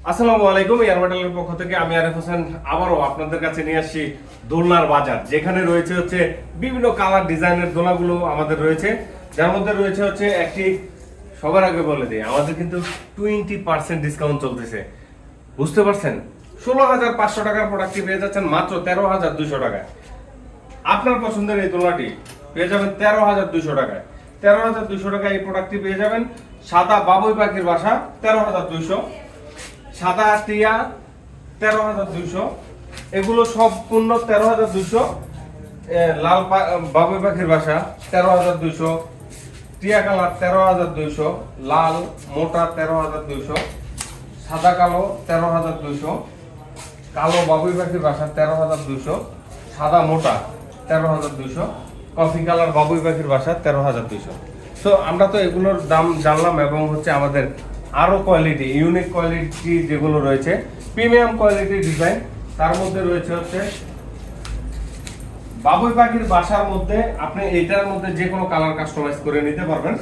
আসসালামু আলাইকুম। এয়ারবাটেলের পক্ষ থেকে আমি আরিফ হোসেন আবারও আপনাদের কাছে নিয়ে আসছি দোলনার বাজার, যেখানে রয়েছে হচ্ছে বিভিন্ন কালার ডিজাইনের দোলনাগুলো আমাদের রয়েছে। যার মধ্যে রয়েছে হচ্ছে একটি, সবার আগে বলে দিই, আমাদের কিন্তু 20% ডিসকাউন্ট চলতেছে। বুঝতে পারছেন? 16,500 টাকার প্রোডাক্টটি পেয়ে যাচ্ছেন মাত্র 13,200 টাকায়। আপনার পছন্দের এই দোলনাটি পেয়ে যাবেন 13,200 টাকায়। 13,200 টাকায় এই প্রোডাক্টটি পেয়ে যাবেন। সাদা বাবুই পাখির বাসা 13,200, সাদা টিয়া 13,200, এগুলো সম্পূর্ণ 13,200। লাল বাবুই পাখির বাসা 13,200, টিয়া কালার 13,200, লাল মোটা 13,200, সাদা কালো 13,200, কালো বাবুই পাখির বাসা 13,200, সাদা মোটা 13,200, কফি কালার বাবুই পাখির বাসা 13,200। তো আমরা তো এগুলোর দাম জানলাম, এবং হচ্ছে আমাদের আরো কোয়ালিটি, ইউনিক কোয়ালিটি যেগুলো রয়েছে, প্রিমিয়াম কোয়ালিটির ডিজাইন, তার মধ্যে রয়েছে হচ্ছে বাবুই পাখির বাসার মধ্যে আপনি এইটার মধ্যে যে কোনো কালার কাস্টমাইজ করে নিতে পারবেন।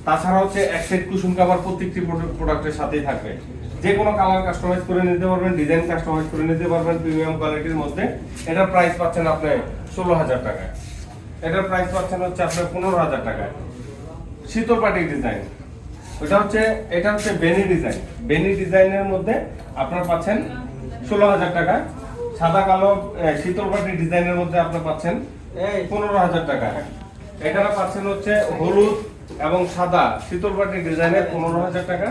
তাছাড়া হচ্ছে এক সেট কুসুম কাভার প্রত্যেকটি প্রোডাক্টের সাথেই থাকবে। যে কোনো কালার কাস্টমাইজ করে নিতে পারবেন, ডিজাইন কাস্টমাইজ করে নিতে পারবেন প্রিমিয়াম কোয়ালিটির মধ্যে। এটার প্রাইস পাচ্ছেন আপনি 16,000 টাকায়। এটার প্রাইস পাচ্ছেন হচ্ছে আপনি 15,000 টাকায়। শীতল পাটি ডিজাইন, এটা হচ্ছে বেনি ডিজাইন। বেনি ডিজাইনের মধ্যে আপনার পাচ্ছেন 16,000 টাকা। সাদা কালো শীতল পাটি ডিজাইনের মধ্যে আপনি পাচ্ছেন 15,000 টাকা। এখানে পাচ্ছেন হচ্ছে হলুদ এবং সাদা শীতল পাটি ডিজাইনে 15,000 টাকা।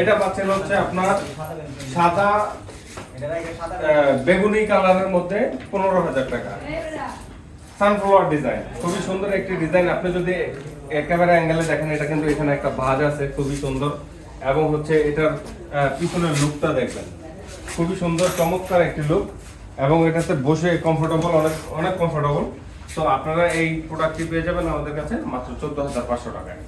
এটা পাচ্ছেন হচ্ছে আপনার সাদা বেগুনি কালারের মধ্যে 15,000 টাকা। সানফ্লাওয়ার ডিজাইন, খুবই সুন্দর একটি ডিজাইন। আপনি যদি একেবারে অ্যাঙ্গেলে দেখেন, এটা কিন্তু এখানে একটা ভাঁজ আছে, খুবই সুন্দর। এবং হচ্ছে এটার পিছনের লুকটা দেখবেন, খুবই সুন্দর চমৎকার একটি লুক, এবং এটাতে বসে কমফোর্টেবল, অনেক কমফোর্টেবল। তো আপনারা এই প্রোডাক্টটি পেয়ে যাবেন আমাদের কাছে মাত্র 14,500 টাকায়।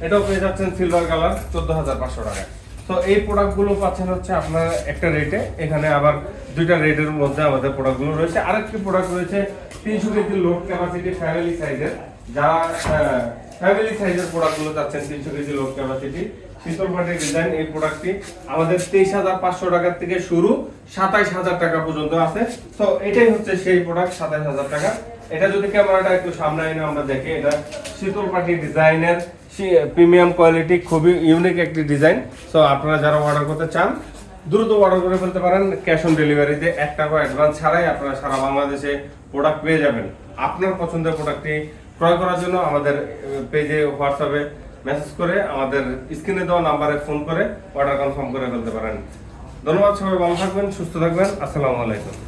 এটাও পেয়ে যাচ্ছেন সিলভার কালার 14,500 টাকায়। তো এই প্রোডাক্টগুলো পাচ্ছেন হচ্ছে আপনার একটা রেটে। এখানে আবার দুইটা রেটের মধ্যে আমাদের প্রোডাক্টগুলো রয়েছে। আরেকটি প্রোডাক্ট রয়েছে 300 কেজি লোড ক্যাপাসিটি ফ্যামিলি সাইজের। যারা ফ্যামিলি সাইজের প্রোডাক্টগুলো চাচ্ছেন 300 কেজি লোড ক্যাপাসিটি শীতল পাটির ডিজাইন, এই প্রোডাক্টটি আমাদের 23,500 টাকার থেকে শুরু 27,000 টাকা পর্যন্ত আছে। তো এটাই হচ্ছে সেই প্রোডাক্ট, 27,000 টাকা। এটা যদি ক্যামেরাটা একটু সামনে এনে আমরা দেখি, এটা শীতল পাটি ডিজাইনের প্রিমিয়াম কোয়ালিটি, খুবই ইউনিক একটি ডিজাইন। তো আপনারা যারা অর্ডার করতে চান দ্রুত অর্ডার করে ফেলতে পারেন। ক্যাশ অন ডেলিভারিতে 1 টাকা অ্যাডভান্স ছাড়াই আপনারা সারা বাংলাদেশে প্রোডাক্ট পেয়ে যাবেন। আপনার পছন্দের প্রোডাক্টটি ক্রয় করার জন্য আমাদের পেজে হোয়াটসঅ্যাপে মেসেজ করে, আমাদের স্ক্রিনে দেওয়া নাম্বারে ফোন করে অর্ডার কনফার্ম করে ফেলতে পারেন। ধন্যবাদ, সবাই ভালো থাকবেন, সুস্থ থাকবেন। আসসালামু আলাইকুম।